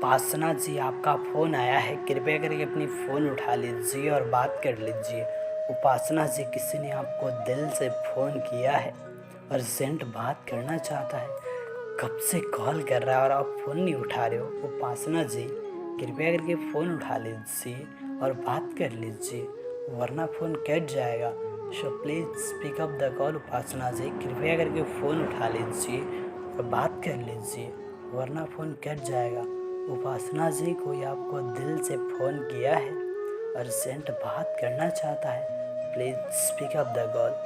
उपासना जी, आपका फ़ोन आया है, कृपया करके अपनी फ़ोन उठा लीजिए और बात कर लीजिए। उपासना जी, किसी ने आपको दिल से फ़ोन किया है, अर्जेंट बात करना चाहता है, कब से कॉल कर रहा है और आप फ़ोन नहीं उठा रहे हो। उपासना जी, कृपया करके फ़ोन उठा लीजिए और बात कर लीजिए, वरना फ़ोन कट जाएगा। So please pick up the call. Upasana ji, कृपया करके फ़ोन उठा लीजिए और बात कर लीजिए, वरना फ़ोन कट जाएगा। उपासना जी, कोई आपको दिल से फ़ोन किया है, अर्जेंट बात करना चाहता है, please pick up the call.